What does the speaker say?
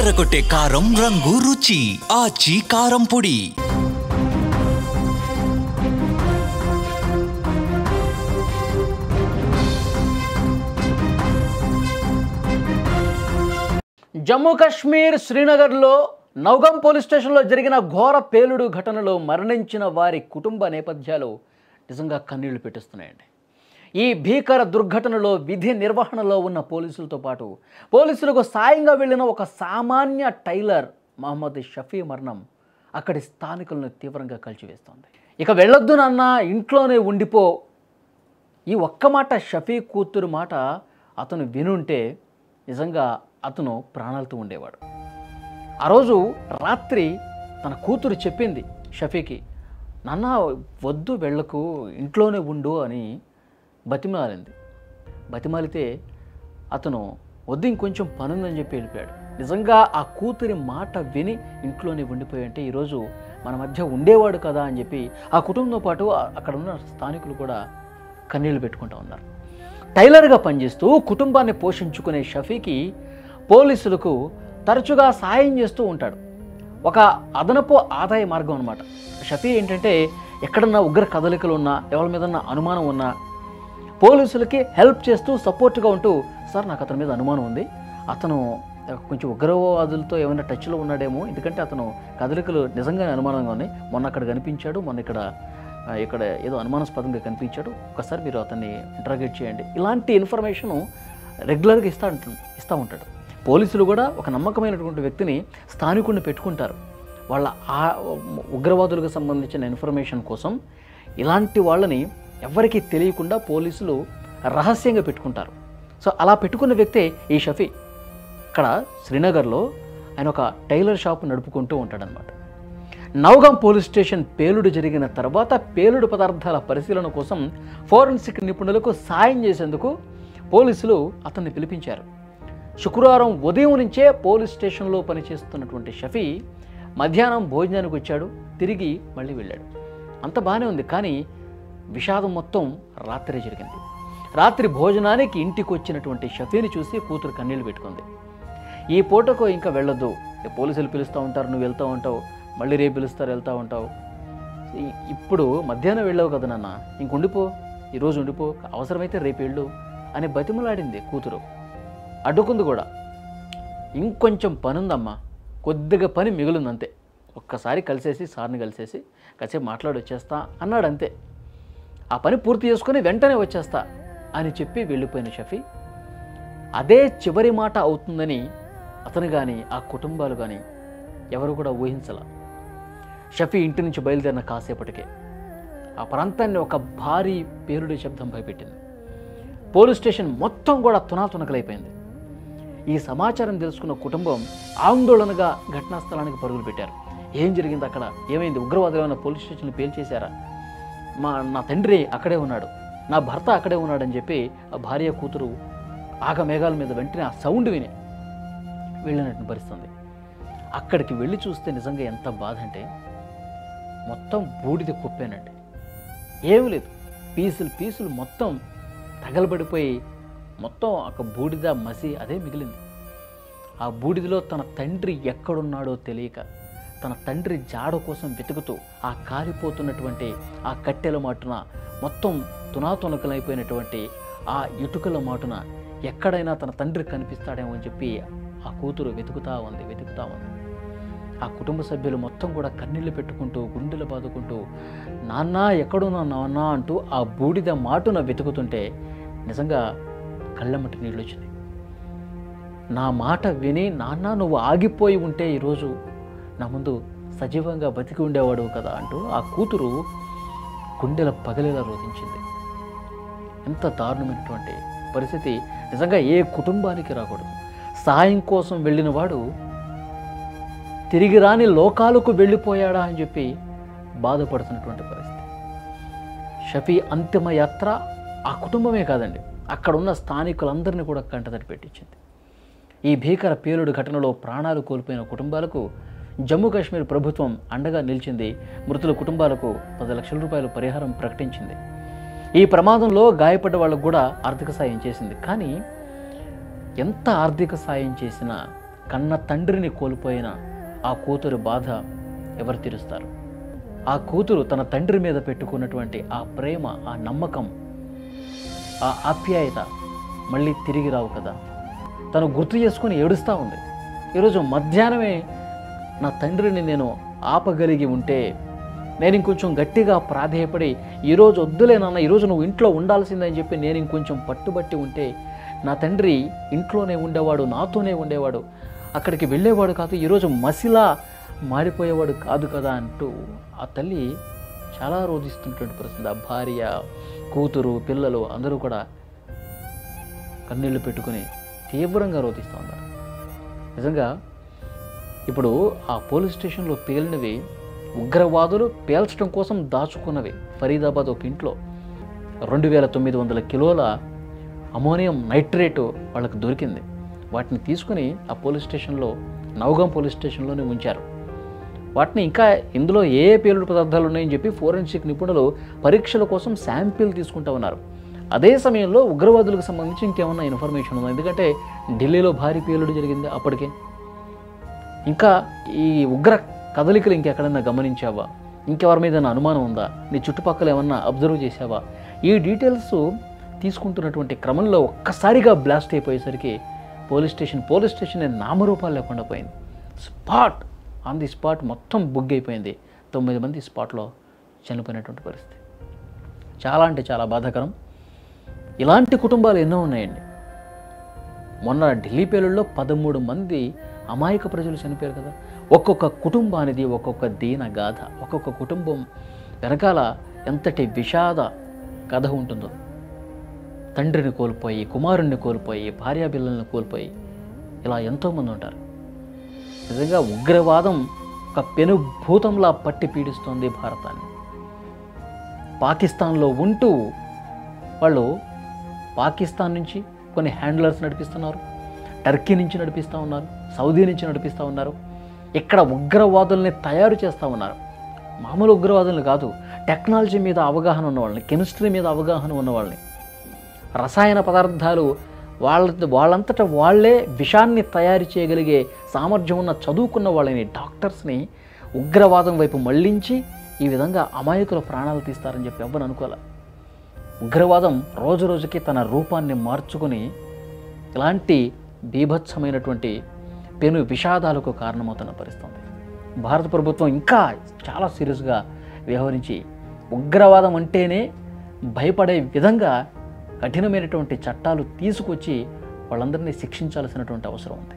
అదరగొట్టే కారం రంగు రుచి ఆచి కారం పొడి. జమ్మూ కాశ్మీర్ శ్రీనగర్లో నౌగం పోలీస్ స్టేషన్లో జరిగిన ఘోర పేలుడు ఘటనలో మరణించిన వారి కుటుంబ నేపథ్యాలు నిజంగా కన్నీళ్లు పెట్టిస్తున్నాయండి. ఈ భీకర దుర్ఘటనలో విధి నిర్వహణలో ఉన్న పోలీసులతో పాటు పోలీసులకు సాయంగా వెళ్ళిన ఒక సామాన్య టైలర్ మహమ్మద్ షఫీ మరణం అక్కడి స్థానికులను తీవ్రంగా కలిచివేస్తోంది. ఇక వెళ్ళొద్దు నాన్న, ఇంట్లోనే ఉండిపో, ఈ ఒక్క మాట షఫీ కూతురు మాట అతను వినుంటే నిజంగా అతను ప్రాణాలతో ఉండేవాడు. ఆ రోజు రాత్రి తన కూతురు చెప్పింది షఫీకి, నాన్న వద్దు వెళ్ళకు, ఇంట్లోనే ఉండు అని బతిమాలింది. బతిమాలితే అతను వద్దు, ఇంకొంచెం పనుందని చెప్పి వెళ్ళిపోయాడు. నిజంగా ఆ కూతురి మాట విని ఇంట్లోనే ఉండిపోయి అంటే ఈరోజు మన మధ్య ఉండేవాడు కదా అని చెప్పి ఆ కుటుంబంతో పాటు అక్కడ ఉన్న స్థానికులు కూడా కన్నీళ్లు పెట్టుకుంటూ ఉన్నారు. టైలర్గా పనిచేస్తూ కుటుంబాన్ని పోషించుకునే షఫీకి పోలీసులకు తరచుగా సాయం చేస్తూ ఉంటాడు. ఒక అదనపు ఆదాయ మార్గం అనమాట. షఫీ ఏంటంటే ఎక్కడన్నా ఉగ్ర కదలికలు ఉన్నా, ఎవరి మీద అనుమానం ఉన్నా పోలీసులకి హెల్ప్ చేస్తూ సపోర్ట్గా ఉంటూ, సార్ నాకు అతని మీద అనుమానం ఉంది, అతను కొంచెం ఉగ్రవాదులతో ఏమైనా టచ్లో ఉన్నాడేమో, ఎందుకంటే అతను కదలికలు నిజంగానే అనుమానంగా ఉన్నాయి, మొన్న అక్కడ కనిపించాడు, మొన్న ఇక్కడ ఏదో అనుమానాస్పదంగా కనిపించాడు, ఒకసారి మీరు అతన్ని ఇంటరాగేట్ చేయండి, ఇలాంటి ఇన్ఫర్మేషను రెగ్యులర్గా ఇస్తూ ఉంటాడు. పోలీసులు కూడా ఒక నమ్మకమైనటువంటి వ్యక్తిని స్థానికుడిని పెట్టుకుంటారు. వాళ్ళ ఆ ఉగ్రవాదులకు సంబంధించిన ఇన్ఫర్మేషన్ కోసం ఇలాంటి వాళ్ళని ఎవరికీ తెలియకుండా పోలీసులు రహస్యంగా పెట్టుకుంటారు. సో అలా పెట్టుకున్న వ్యక్తే ఈ షఫీ. ఇక్కడ శ్రీనగర్లో ఆయన ఒక టైలర్ షాప్ నడుపుకుంటూ ఉంటాడనమాట. నౌగాం పోలీస్ స్టేషన్ పేలుడు జరిగిన తర్వాత పేలుడు పదార్థాల పరిశీలన కోసం ఫోరెన్సిక్ నిపుణులకు సాయం చేసేందుకు పోలీసులు అతన్ని పిలిపించారు. శుక్రవారం ఉదయం నుంచే పోలీస్ స్టేషన్లో పనిచేస్తున్నటువంటి షఫీ మధ్యాహ్నం భోజనానికి వచ్చాడు, తిరిగి మళ్ళీ వెళ్ళాడు. అంత బాగానే ఉంది, కానీ విషాదం మొత్తం రాత్రే జరిగింది. రాత్రి భోజనానికి ఇంటికి వచ్చినటువంటి షఫీని చూసి కూతురు కన్నీళ్ళు పెట్టుకుంది. ఈ పూటకు ఇంకా వెళ్ళొద్దు, పోలీసులు పిలుస్తూ ఉంటారు, నువ్వు వెళ్తూ ఉంటావు, మళ్ళీ రేపు పిలుస్తారు, వెళ్తూ ఉంటావు, ఇప్పుడు మధ్యాహ్నం వెళ్ళావు కదా నాన్న, ఇంక ఉండిపో, ఈరోజు ఉండిపో, అవసరమైతే రేపు వెళ్ళు అని బతిమలాడింది కూతురు. అడ్డుకుంది కూడా. ఇంకొంచెం పని ఉందమ్మా, కొద్దిగా పని మిగులుందంతే, ఒక్కసారి కలిసేసి సార్ని కలిసేసి కాసేపు మాట్లాడి వచ్చేస్తా అన్నాడు అంతే. ఆ పని పూర్తి చేసుకుని వెంటనే వచ్చేస్తా అని చెప్పి వెళ్ళిపోయిన షఫీ అదే చివరి మాట అవుతుందని అతను కానీ ఆ కుటుంబాలు కానీ ఎవరు కూడా ఊహించల. షఫీ ఇంటి నుంచి బయలుదేరిన కాసేపటికే ఆ ప్రాంతాన్ని ఒక భారీ పేలుడు శబ్దం భయపెట్టింది. పోలీస్ స్టేషన్ మొత్తం కూడా తునాతునకలైపోయింది. ఈ సమాచారం తెలుసుకున్న కుటుంబం ఆందోళనగా ఘటనా స్థలానికి పరుగులు పెట్టారు. ఏం జరిగింది అక్కడ, ఏమైంది, ఉగ్రవాదులు ఏమైనా పోలీస్ స్టేషన్లు పేల్చేశారా, నా తండ్రి అక్కడే ఉన్నాడు, నా భర్త అక్కడే ఉన్నాడని చెప్పి ఆ భార్య కూతురు ఆగమేఘాల మీద వెంటనే ఆ సౌండ్ విని వెళ్ళినట్టు పరిస్థితుంది. అక్కడికి వెళ్ళి చూస్తే నిజంగా ఎంత బాధ అంటే మొత్తం బూడిద కుప్పేనండి, ఏమీ లేదు, పీసులు మొత్తం తగలబడిపోయి మొత్తం ఒక బూడిద మసి అదే మిగిలింది. ఆ బూడిదలో తన తండ్రి ఎక్కడున్నాడో తెలియక తన తండ్రి జాడ కోసం వెతుకుతూ ఆ కాలిపోతున్నటువంటి ఆ కట్టెల మాటున మొత్తం తునాతునకలైపోయినటువంటి ఆ ఇటుకల మాటున ఎక్కడైనా తన తండ్రి కనిపిస్తాడేమో అని చెప్పి ఆ కూతురు వెతుకుతా ఉంది. ఆ కుటుంబ సభ్యులు మొత్తం కూడా కన్నీళ్లు పెట్టుకుంటూ గుండెలు బాదుకుంటూ నాన్న ఎక్కడున్నా నాన్న అంటూ ఆ బూడిద మాటున వెతుకుతుంటే నిజంగా కళ్ళమ్మటి నీళ్ళు వచ్చినాయి. నా మాట విని నాన్న నువ్వు ఆగిపోయి ఉంటే ఈరోజు నా ముందు సజీవంగా బతికి ఉండేవాడు కదా అంటూ ఆ కూతురు గుండెల పగలేలా రోధించింది. ఎంత దారుణమైనటువంటి పరిస్థితి నిజంగా ఏ కుటుంబానికి రాకూడదు. సాయం కోసం వెళ్ళిన వాడు తిరిగి రాని లోకాలకు వెళ్ళిపోయాడా అని చెప్పి బాధపడుతున్నటువంటి పరిస్థితి. షఫీ అంతిమ యాత్ర ఆ కుటుంబమే కాదండి, అక్కడ ఉన్న స్థానికులందరినీ కూడా కంటతడి పెట్టించింది. ఈ భీకర పేలుడు ఘటనలో ప్రాణాలు కోల్పోయిన కుటుంబాలకు జమ్మూ కాశ్మీర్ ప్రభుత్వం అండగా నిలిచింది. మృతుల కుటుంబాలకు 10 లక్షల రూపాయలు పరిహారం ప్రకటించింది. ఈ ప్రమాదంలో గాయపడ్డ వాళ్ళకు కూడా ఆర్థిక సాయం చేసింది. కానీ ఎంత ఆర్థిక సాయం చేసినా కన్న తండ్రిని కోల్పోయిన ఆ కూతురు బాధ ఎవరు తీరుస్తారు? ఆ కూతురు తన తండ్రి మీద పెట్టుకున్నటువంటి ఆ ప్రేమ, ఆ నమ్మకం, ఆ ఆప్యాయత మళ్ళీ తిరిగి రావు కదా. తను గుర్తు చేసుకుని ఏడుస్తూ ఉంది. ఈరోజు మధ్యాహ్నమే నా తండ్రిని నేను ఆపగలిగి ఉంటే, నేను ఇంకొంచెం గట్టిగా ప్రాధేయపడి ఈరోజు వద్దులే నాన్న, ఈరోజు నువ్వు ఇంట్లో ఉండాల్సిందని చెప్పి నేను ఇంకొంచెం పట్టుబట్టి ఉంటే నా తండ్రి ఇంట్లోనే ఉండేవాడు, నాతోనే ఉండేవాడు, అక్కడికి వెళ్ళేవాడు కాదు, ఈరోజు మసిలా మారిపోయేవాడు కాదు కదా అంటూ ఆ తల్లి చాలా రోధిస్తున్నటువంటి పరిస్థితి. ఆ భార్య, కూతురు, పిల్లలు అందరూ కూడా కన్నీళ్లు పెట్టుకుని తీవ్రంగా రోధిస్తూ ఉన్నారు. నిజంగా ఇప్పుడు ఆ పోలీస్ స్టేషన్లో పేలినవి ఉగ్రవాదులు పేల్చడం కోసం దాచుకున్నవి. ఫరీదాబాద్ ఒక ఇంట్లో 2900 కిలోల అమోనియం నైట్రేటు వాళ్ళకి దొరికింది. వాటిని తీసుకుని ఆ పోలీస్ స్టేషన్లో, నౌగాం పోలీస్ స్టేషన్లోనే ఉంచారు. వాటిని ఇంకా ఇందులో ఏ పేలుడు పదార్థాలు ఉన్నాయని చెప్పి ఫోరెన్సిక్ నిపుణులు పరీక్షల కోసం శాంపిల్ తీసుకుంటూ ఉన్నారు. అదే సమయంలో ఉగ్రవాదులకు సంబంధించి ఇంకేమన్నా ఇన్ఫర్మేషన్ ఉందా? ఎందుకంటే ఢిల్లీలో భారీ పేలుడు జరిగింది అప్పటికే. ఇంకా ఈ ఉగ్ర కదలికలు ఇంకెక్కడన్నా గమనించావా? ఇంకెవరి మీద అనుమానం ఉందా? నీ చుట్టుపక్కల ఏమన్నా అబ్జర్వ్ చేసావా? ఈ డీటెయిల్స్ తీసుకుంటున్నటువంటి క్రమంలో ఒక్కసారిగా బ్లాస్ట్ అయిపోయేసరికి పోలీస్ స్టేషన్ నామరూపాలు లేకుండా పోయింది. ఆన్ ది స్పాట్ మొత్తం బుగ్ అయిపోయింది. 9 మంది స్పాట్లో చనిపోయినటువంటి పరిస్థితి. చాలా అంటే చాలా బాధాకరం. ఇలాంటి కుటుంబాలు ఎన్నో ఉన్నాయండి. మొన్న ఢిల్లీ పేలుళ్ళలో 13 మంది అమాయక ప్రజలు చనిపోయారు కదా. ఒక్కొక్క కుటుంబానిది ఒక్కొక్క దీన గాథ. ఒక్కొక్క కుటుంబం వెనకాల ఎంతటి విషాద కథ ఉంటుందో. తండ్రిని కోల్పోయి, కుమారుణ్ణి కోల్పోయి, భార్యాపిల్లల్ని కోల్పోయి ఇలా ఎంతోమంది ఉంటారు. నిజంగా ఉగ్రవాదం ఒక పెనుభూతంలా పట్టి పీడిస్తోంది భారతాన్ని. పాకిస్తాన్లో ఉంటూ వాళ్ళు పాకిస్తాన్ నుంచి కొన్ని హ్యాండ్లర్స్ నడిపిస్తున్నారు, టర్కీ నుంచి నడిపిస్తూ ఉన్నారు, సౌదీ నుంచి నడిపిస్తూ ఉన్నారు. ఇక్కడ ఉగ్రవాదుల్ని తయారు చేస్తూ ఉన్నారు. మామూలు ఉగ్రవాదుల్ని కాదు, టెక్నాలజీ మీద అవగాహన ఉన్నవాళ్ళని, కెమిస్ట్రీ మీద అవగాహన ఉన్నవాళ్ళని, రసాయన పదార్థాలు వాళ్ళంతటా వాళ్ళే విషాన్ని తయారు చేయగలిగే సామర్థ్యం ఉన్న చదువుకున్న వాళ్ళని, డాక్టర్స్ని ఉగ్రవాదం వైపు మళ్లించి ఈ విధంగా అమాయకుల ప్రాణాలు తీస్తారని చెప్పి ఎవ్వరు అనుకోలే. ఉగ్రవాదం రోజు రోజుకి తన రూపాన్ని మార్చుకుని ఇలాంటి బీభత్సమైనటువంటి పెను విషాదాలకు కారణమవుతున్న పరిస్థితి. భారత ప్రభుత్వం ఇంకా చాలా సీరియస్గా వ్యవహరించి ఉగ్రవాదం అంటేనే భయపడే విధంగా కఠినమైనటువంటి చట్టాలు తీసుకొచ్చి వాళ్ళందరినీ శిక్షించాల్సినటువంటి అవసరం ఉంది.